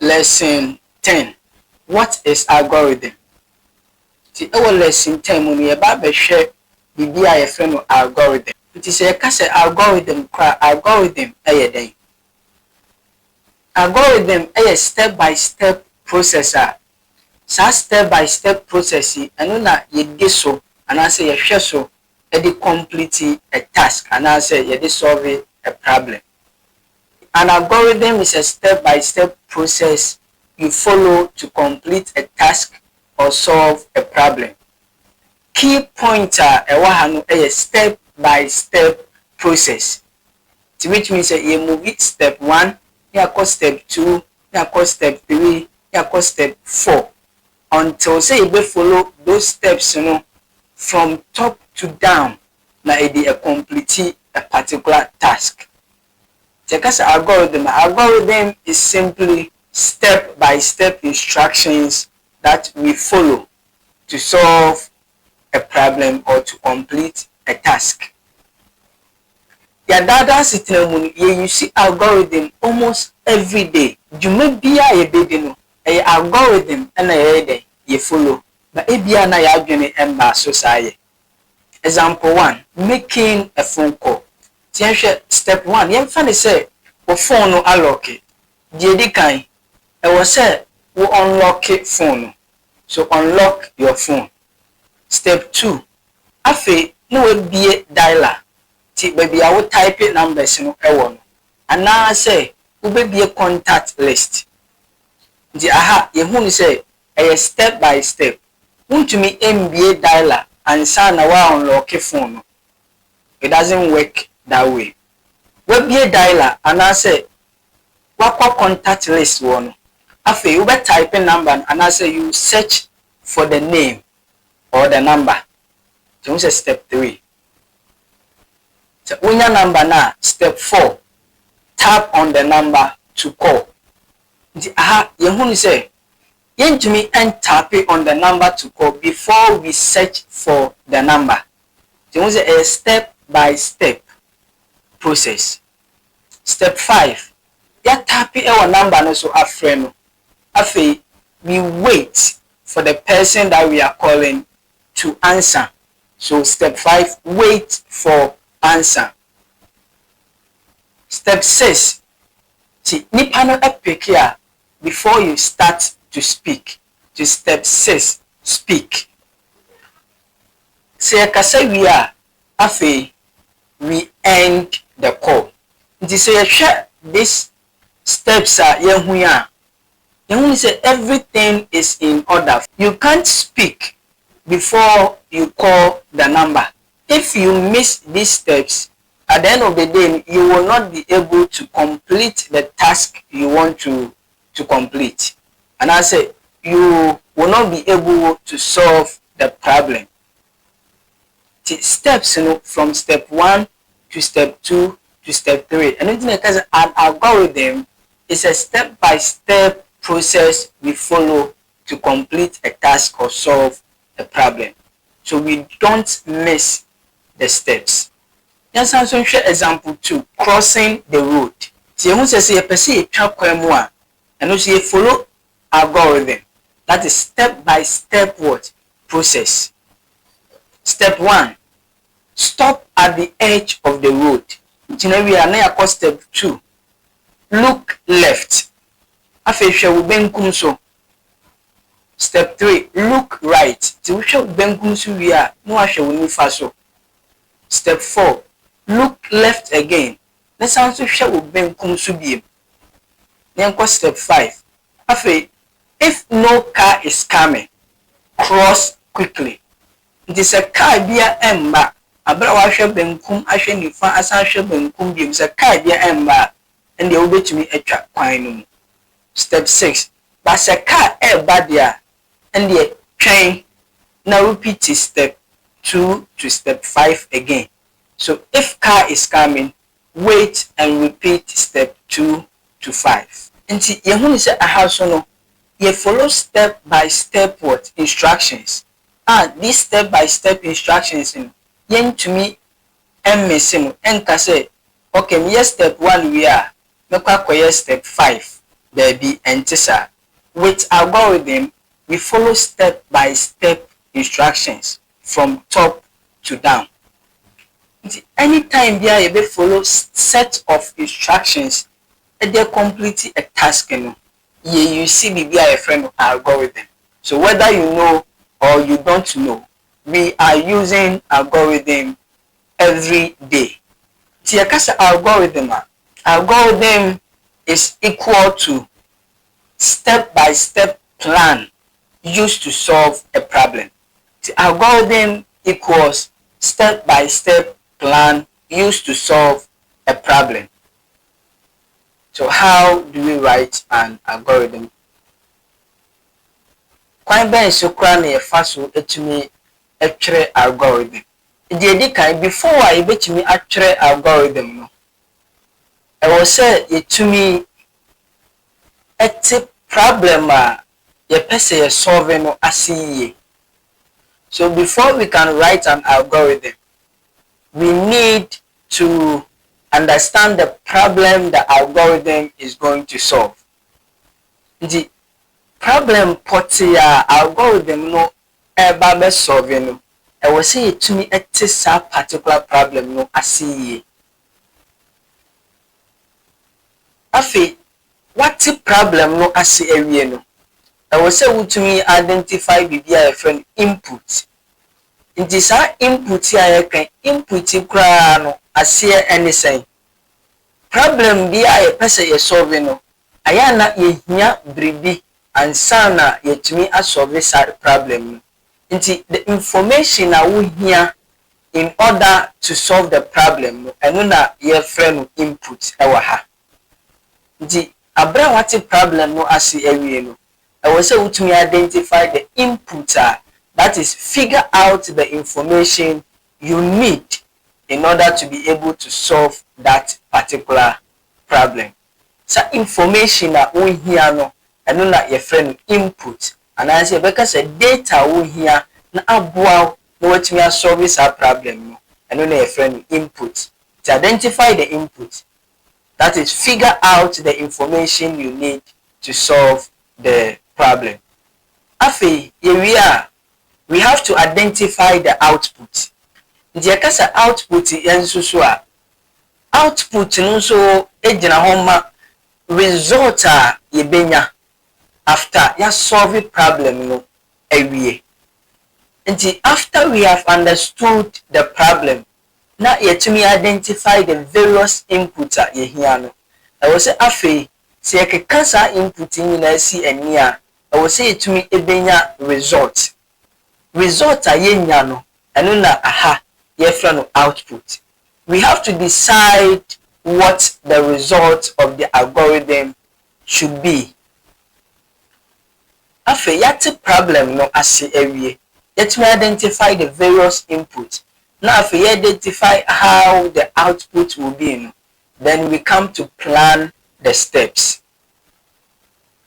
Lesson 10. What is algorithm? Our lesson 10 when we about to share the BIFM algorithm. It is a case algorithm. Algorithm Algorithm a step-by-step processor. So step-by-step process and na you do so and I say you share so you complete a task and I say you solve a problem. An algorithm is a step-by-step process you follow to complete a task or solve a problem. Key pointer a step-by-step process, which means you move it step 1, you go step 2, you go step 3, you go step 4 until say you follow those steps from top to down na you complete a particular task. Because algorithm is simply step-by-step instructions that we follow to solve a problem or to complete a task. You see algorithm almost every day. You may be a algorithm and you follow, but if you are not society. Example 1, making a phone call. Step 1, you find say your phone no unlock it. The kind I was say we unlock it phone. So unlock your phone. Step 2, afe no be a dialer. Baby I will type it numbers and now say we be a contact list. The you say a step by step. Want to me MBA dialer and sign a unlock a phone. It doesn't work that way. We be a dialer and I say what contact list one. After you be typing number and I say you search for the name or the number. So say step 3. So when your number now, step 4, tap on the number to call. You say you to me and tap it on the number to call before we search for the number. So say a step by step process. Step 5, you tap it our number no so a friend. After we wait for the person that we are calling to answer. So step 5, wait for answer. Step 6, nipa no epic here before you start to speak. To step 6, speak. Say kasa we are after we end the call. This say share these steps are you say everything is in order. You can't speak before you call the number. If you miss these steps, at the end of the day, you will not be able to complete the task you want to complete. And I say you will not be able to solve the problem. The steps, from step 1 to step 2 to step 3. And an algorithm is a step-by-step process we follow to complete a task or solve a problem. So we don't miss the steps. Yes, I'm share example 2, crossing the road. See, you say a person and also you follow algorithm. That is step-by-step process. Step 1, stop at the edge of the road. We are now step 2, look left. Step 3, look right. Step 4, look left again. Let's also show step 5. If no car is coming, cross quickly. It is a car via ember. Abrawasha benkum ashe nifa asashe benkum bi a car via ember and they will to me a track quine. Step 6, but a car bad there and the train. Now repeat step 2 to step 5 again. So if car is coming, wait and repeat step 2 to 5. And see, you say a house you follow step by step instructions. These step by step instructions yen to me and missing and say, okay, yes, step 1 we are, no step 5. there be antisa. With algorithm, we follow step by step instructions from top to down. Anytime there you follow set of instructions, they complete a task. You see be a friend of algorithm. So whether you know or you don't know, we are using algorithm every day. The algorithm is equal to step-by-step plan used to solve a problem. The algorithm equals step-by-step plan used to solve a problem. So how do we write an algorithm? Kwan ben so kra na yefa so etumi atwere algorithm. Before I betumi atwere algorithm no, I will say yetumi ete problem a ye pese ye solve no asiye. So before we can write an algorithm, we need to understand the problem the algorithm is going to solve. The problem poti ya algorithm no eba be solve no, I will say yetumi ete sa particular problem no asiye. Afi, what problem no asi ewie no? I will say to identify bibia a friend input. It is our input here can input kra no asi anything. Problem bi a person ye solve no. Aya na ye hia bribi ansana yetumi asolve that problem. Nti the information a we hia in order to solve the problem no eno na ye friend input ewa ha. Nti abra what problem no asi ewie no. I will say to me identify the inputter, that is figure out the information you need in order to be able to solve that particular problem. So information that we hear no and not your friend input, and I say because the data we hear na aboa no what me solve this problem no and not your friend input. To identify the input, that is figure out the information you need to solve the problem. Afi, we have to identify the output. The kasa output yanso so a output no so ejina homa result a yebenya after ya solve problem no ewie. Nti after we have understood the problem, na yetumi identify the various inputs a yehia no. I will say afi se yekeka sa input nyina si ani a I will say to me ebenya result. Result a yenya no eno na aha ye fra no output. We have to decide what the result of the algorithm should be. Afe yate problem no ase ewie. Let me identify the various inputs. Now if we identify how the output will be, no, then we come to plan the steps.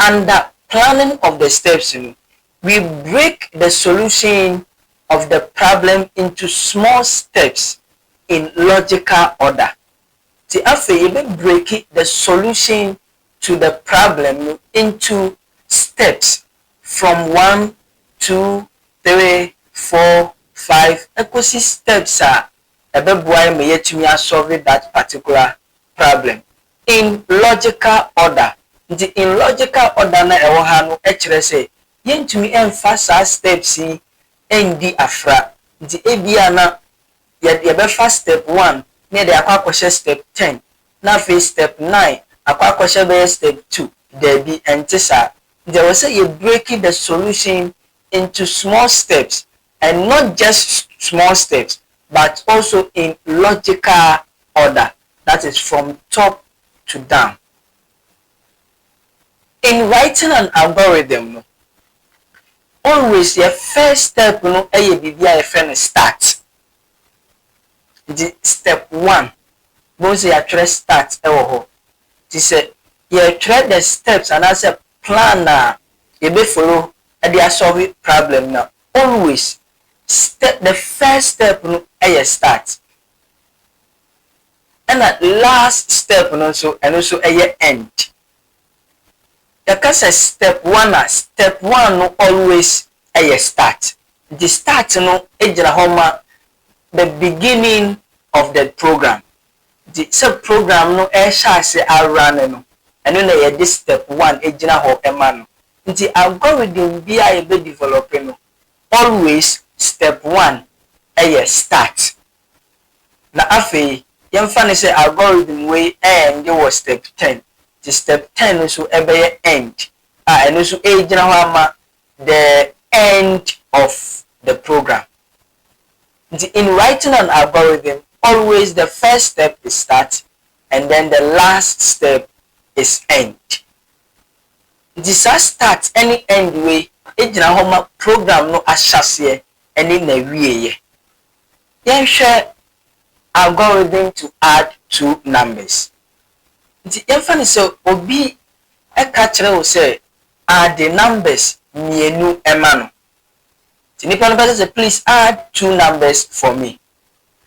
Under planning of the steps, we break the solution of the problem into small steps in logical order. See, after you break the solution to the problem into steps from 1, 2, 3, 4, 5. Equal steps are why me yet me solve that particular problem in logical order. In logical order na ewo ha no ekire say yentumi emphasize steps endi afra nti ebia na ye be first step 1 na de akwa step 10 na fe step 9 akwa be step 2 there be entisa there was say you breaking the solution into small steps, and not just small steps but also in logical order, that is from top to down. In writing an algorithm, always your first step no bibia friend start. The step 1 most you try start ho. It say you try the steps and as a planner you be follow and they solve problem now. Always step the first step no start. And that last step no so and also end. Yɛka step 1 step 1 no always start. The start no egyina hɔ the beginning of the program. The sub program no ɛhyɛ ase arun no ɛno na yɛde step 1 egyina hɔ ɛma no. The algorithm bi a yɛbɛ develop no always step 1 start. Na afei yɛmfa ne sɛ algorithm wey end was step 10. The step 10 so ɛbɛyɛ end. And also egyina hɔ ama the end of the program. In writing an algorithm, always the first step is start and then the last step is end. This start any end way egyina hɔ ma program no ahyɛseɛ ɛne na wieyɛ. Yɛnhwɛ algorithm to add two numbers. Yɛmfa ne sɛ obi ɛka kyerɛ wo sɛ add the numbers mienu ɛma no. Nipa no say please add two numbers for me.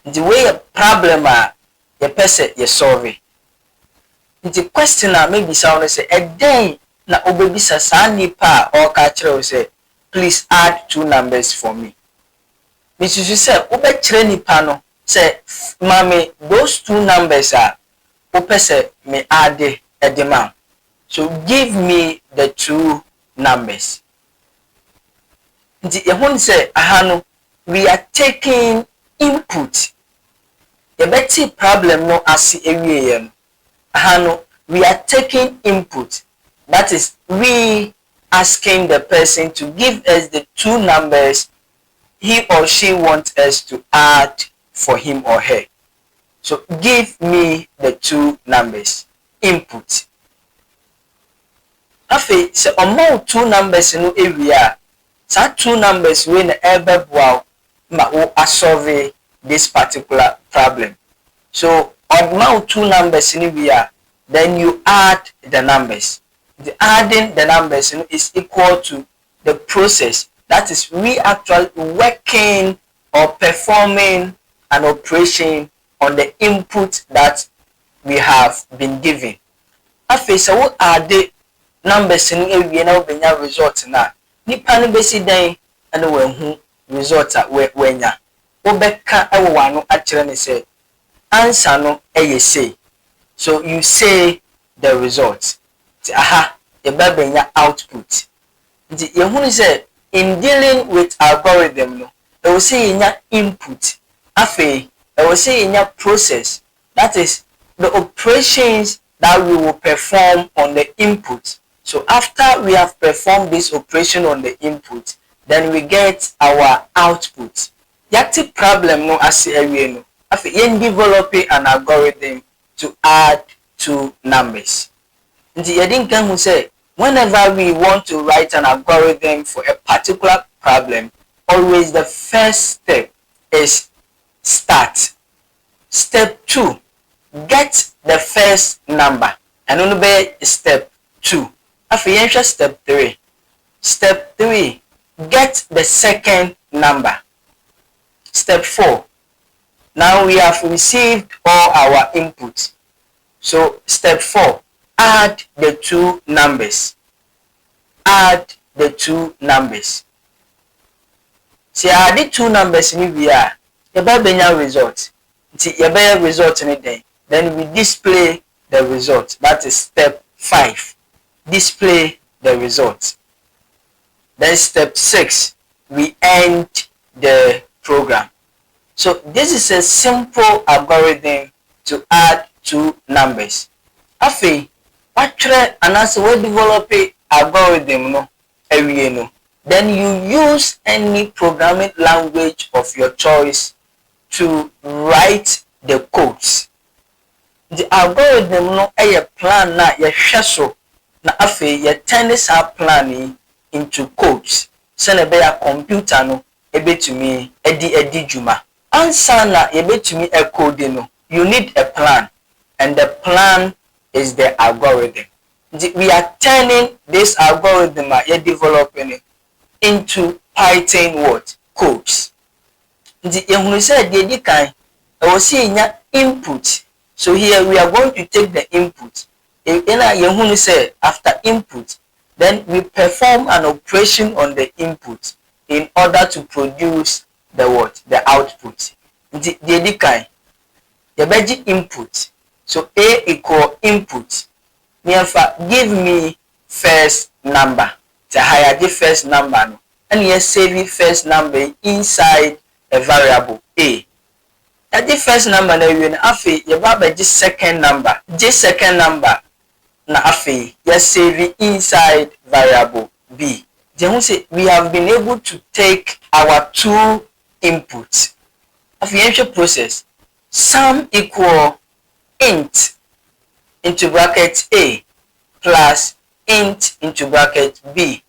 The way a problem the person you solve. The question maybe sound say a day na obebisa saa nipa or kyerɛ say please add two numbers for me. Which is say obekyerɛ nipa no say mami those two numbers are opese me add a demand. So give me the two numbers. We are taking input. The better problem no as we are taking input. That is we asking the person to give us the two numbers he or she wants us to add for him or her. So give me the two numbers. Input. Afe se amount two numbers no area. So two numbers when ever wow ma solve this particular problem. So amount two numbers in area, then you add the numbers. The adding the numbers is equal to the process. That is we actually working or performing an operation on the input that we have been given. Afe so what are the numbers in area now benya result na nipa no besi dan ana wahu result a wenya obeka ewo wano akire ne say answer no say. So you say the result. Aha, the benya output. Nti ye hu say in dealing with algorithm no e will say nya input. Afi e will say nya process. That is the operations that we will perform on the input. So after we have performed this operation on the input, then we get our output. Yati problem no as area no. After developing an algorithm to add two numbers. Nti yedin kan hu say whenever we want to write an algorithm for a particular problem, always the first step is start. Step 2, get the first number. And only be step 2. After step 3. Step 3, get the second number. Step 4. Now we have received all our inputs. So step 4, add the two numbers. Add the two numbers. See, I add the two numbers in here. You better result. You better result in it. Then we display the result. That is step 5. Display the result. Then step 6, we end the program. So this is a simple algorithm to add two numbers. Afi, actually, anase we develop a algorithm no, area no. Then you use any programming language of your choice to write the codes. The algorithm no a plan na ye hweso na afi ye turn this plan into codes. Send a computer no ebetumi edi juma. Answer na ebetumi e code no. You need a plan, and the plan is the algorithm. We are turning this algorithm you're developing into Python what? Codes. You said the kind I was seeing input. So here we are going to take the input. You say after input, Then we perform an operation on the input in order to produce the what? The output. The edikai, the input. So A equal input. Give me first number. The higher the first number. No. And you save first number inside a variable A. At the first number, na you afi you the second number. The second number na afi you save inside variable B. Then say we have been able to take our two inputs. Afi process sum equal int into bracket A plus int into bracket B.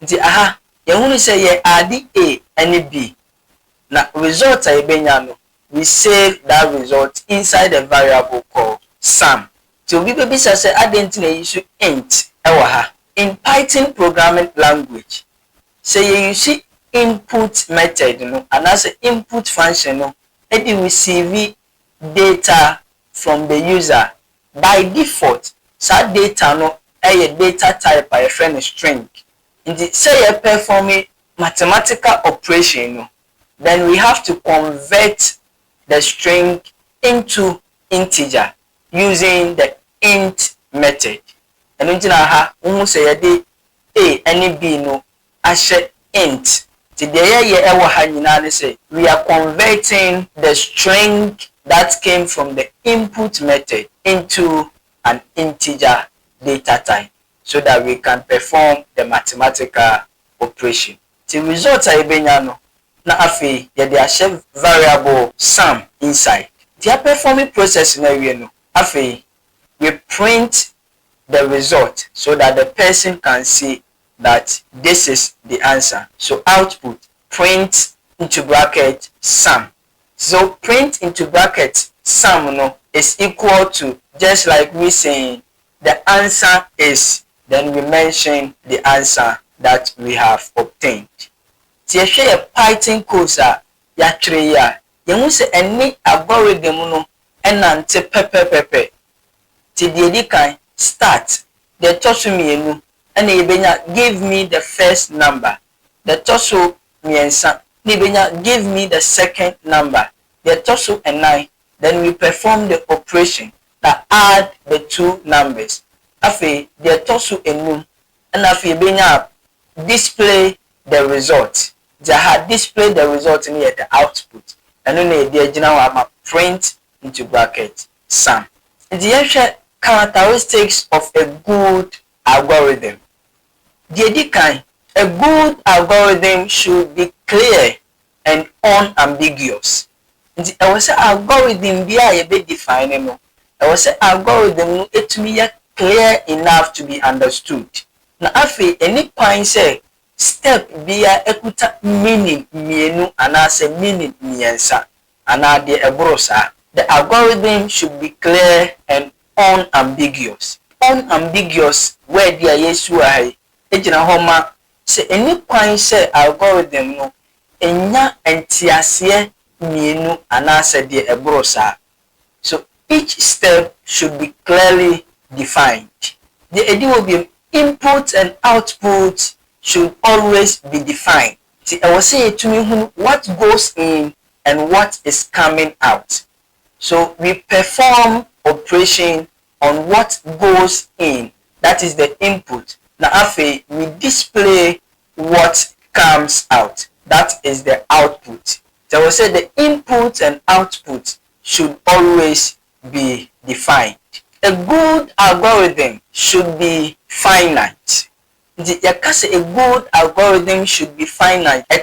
The aha you say you add A and B. Now result no, we save that result inside a variable called sum. So we be say identity use int in Python programming language. Say you see input method no, and as an input function no, it will receive data from the user by default. So data no a data type by a friend string. In the say you perform mathematical operation no, then we have to convert the string into integer using the int method. And then say A and B no ashe int. Today say we are converting the string that came from the input method into an integer data type so that we can perform the mathematical operation. The results are no na afi ye dey share variable sum inside. The performing process na we no afi we print the result so that the person can see that this is the answer. So output print into bracket sum. So print into bracket sum no is equal to, just like we saying the answer is, then we mention the answer that we have obtained. You share a Python course ya three ya you say any algorithm no enante pepe ti the can start the tosu mienu and ebenya give me the first number, the tosu miensa ebenya give me the second number, the tosu and 9. Then we perform the operation that add the two numbers. Afi the tosu enum and afi ebenya display the result. They had displayed the result in here, the output, and then the general print into bracket sum. The actual characteristics of a good algorithm. A good algorithm should be clear and unambiguous. I was say algorithm be a bit defined. I was say algorithm it to be clear enough to be understood. Now, afi any point say step via ekuta meaning mienu anase meaning miensa anade ebrosa. The algorithm should be clear and unambiguous. Unambiguous where dia yesu ai ejina homa se any kwan say algorithm no enya entiase mienu anase de ebrosa. So each step should be clearly defined. The idea will be input and output should always be defined. See, I was saying to me what goes in and what is coming out. So we perform operation on what goes in, that is the input. Now after we display what comes out, that is the output. So I will say the input and output should always be defined. A good algorithm should be finite. A good algorithm should be finite. I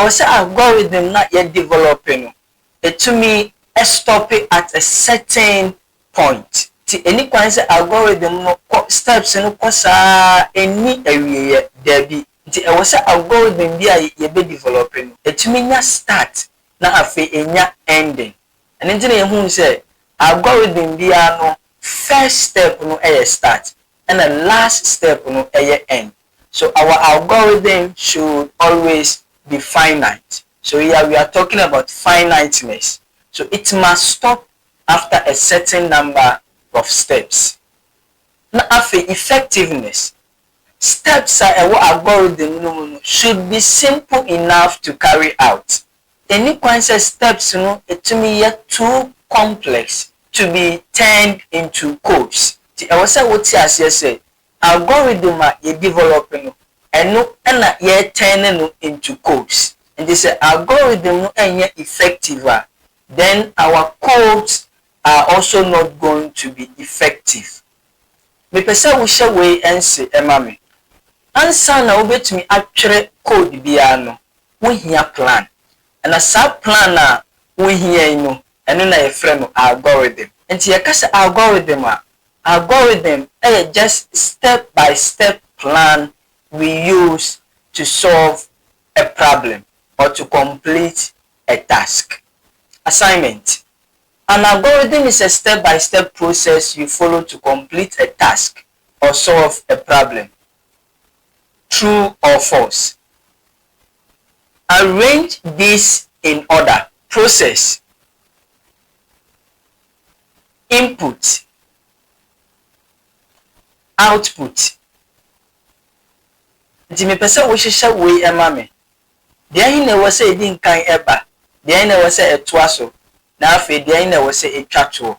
was say algorithm not yet developing. It to me stop it at a certain point. Any kind of algorithm steps no kosa any area there be. I was say algorithm be a be developing. It to me start na afi enya ending. And then you say algorithm be no first step no start. And the last step no end. So our algorithm should always be finite. So here we are talking about finiteness. So it must stop after a certain number of steps. na afe effectiveness steps a ɛwɔ algorithm no should be simple enough to carry out. Any kwan sɛ steps no etumi yɛ too complex to be turned into codes. Ti ɛwɔ sɛ wote aseɛ sɛ algorithm a yɛ develop no ɛno ɛna yɛ turn no into codes. And they say algorithm no ɛnyɛ effective a, then our codes are also not going to be effective. Me pese wo hye we ense ema me. Ansa na wobetumi atwere code bia no, wo hia plan. Na sa plan na wo hia no, eno na ye frɛ no algorithm. Enti ye ka se algorithm a, algorithm just step by step plan we use to solve a problem or to complete a task. Assignment. An algorithm is a step-by-step process you follow to complete a task or solve a problem. True or false? Arrange this in order. Process. Input. Output. Nti me pese wo hyehyɛ we ema me. De ahi na wo sɛ edi nkan eba. De ahi na wo sɛ etoa so. Na afi de ahi na wo sɛ etwa to.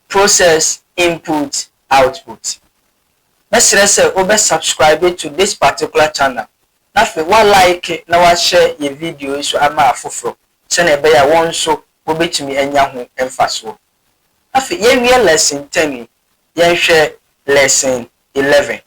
Process, input, output. Mesrɛ sɛ wo be subscribe to this particular channel. Na afi wa like na wa share your video so ama afoforo. Sɛ na ebe ya won so wo betumi anya ho emfaso. Afi ye wie lesson 10 ye hwɛ lesson 11.